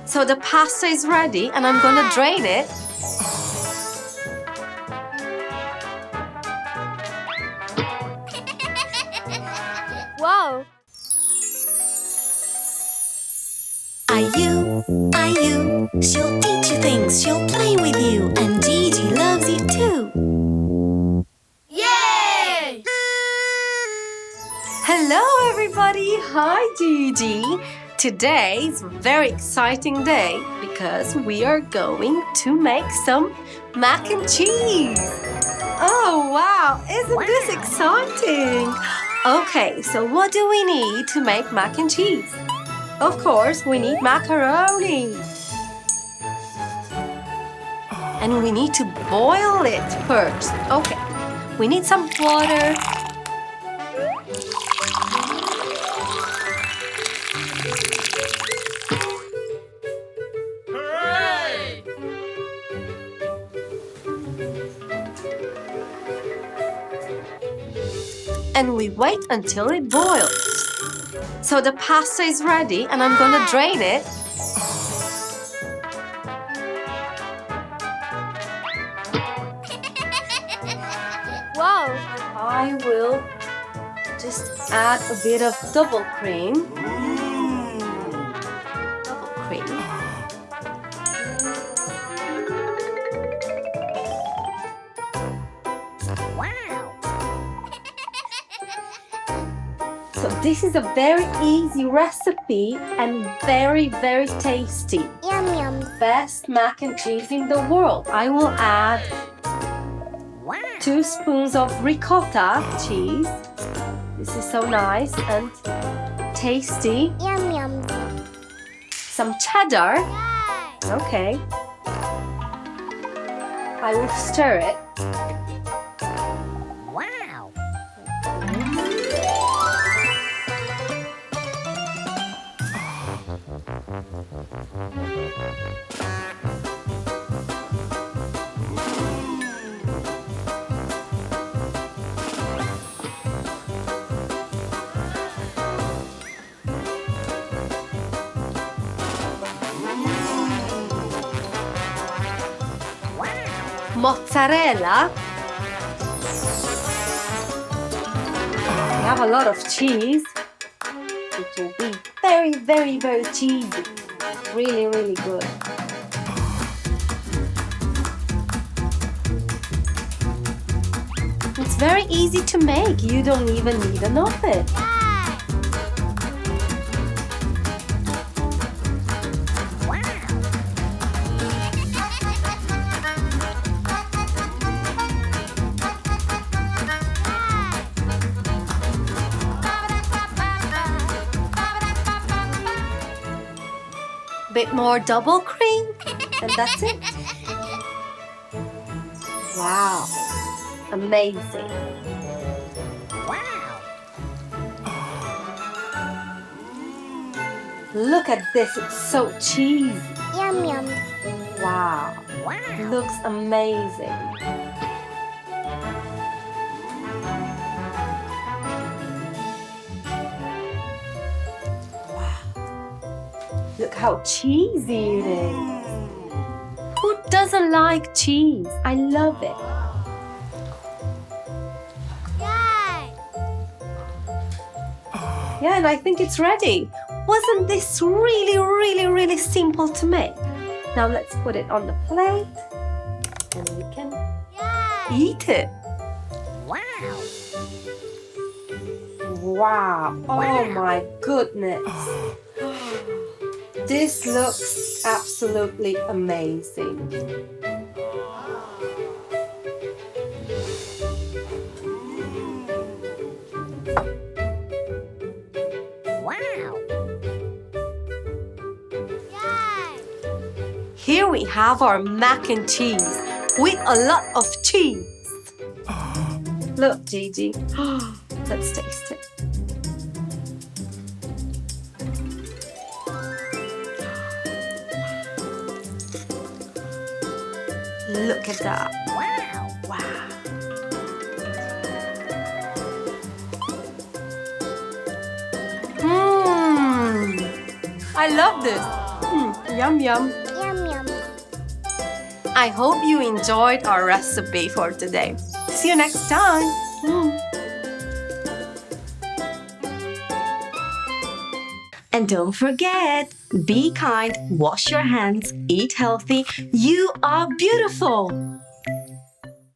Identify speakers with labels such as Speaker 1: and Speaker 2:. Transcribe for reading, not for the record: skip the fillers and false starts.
Speaker 1: So the pasta is ready and I'm gonna drain it.
Speaker 2: Wow!
Speaker 3: Ayu, she'll teach you things, she'll play with you, and Gigi loves you too.
Speaker 2: Yay!
Speaker 1: Hello everybody! Hi Gigi! Today is a very exciting day because we are going to make some mac and cheese. Oh wow! Isn't this exciting? Okay, so what do we need to make mac and cheese? Of course, we need macaroni. And we need to boil it first. Okay, we need some water.
Speaker 2: Hooray!
Speaker 1: And we wait until it boils. So the pasta is ready and I'm gonna drain it.
Speaker 2: Wow!
Speaker 1: I will just add a bit of double cream. Double cream. So this is a very easy recipe and very, very tasty.
Speaker 3: Yum yum.
Speaker 1: Best mac and cheese in the world. I will add 2 spoons of ricotta cheese. This is so nice and tasty.
Speaker 3: Yum yum.
Speaker 1: Some cheddar. Okay. I will stir it.
Speaker 3: Wow.
Speaker 1: Mozzarella. We have a lot of cheese. It will be very, very, very cheesy. Really, really good. It's very easy to make. You don't even need an oven. Bit more double cream and that's it. Wow, amazing. Look at this, it's so cheesy.
Speaker 3: Yum yum.
Speaker 1: Wow, looks amazing. Look how cheesy it is. Who doesn't like cheese? I love it.
Speaker 2: Yay!
Speaker 1: Yeah, and I think it's ready. Wasn't this really, really, really simple to make? Now let's put it on the plate and we can eat it.
Speaker 3: Wow.
Speaker 1: Wow, oh my goodness. This looks absolutely amazing.
Speaker 3: Wow.
Speaker 1: Here we have our mac and cheese with a lot of cheese. Look, Gigi. Let's taste it. Look at that.
Speaker 3: Wow.
Speaker 1: Wow. I love this. Yum, yum.
Speaker 2: Yum yum.
Speaker 1: I hope you enjoyed our recipe for today. See you next time. And don't forget, be kind, wash your hands, eat healthy. You are beautiful.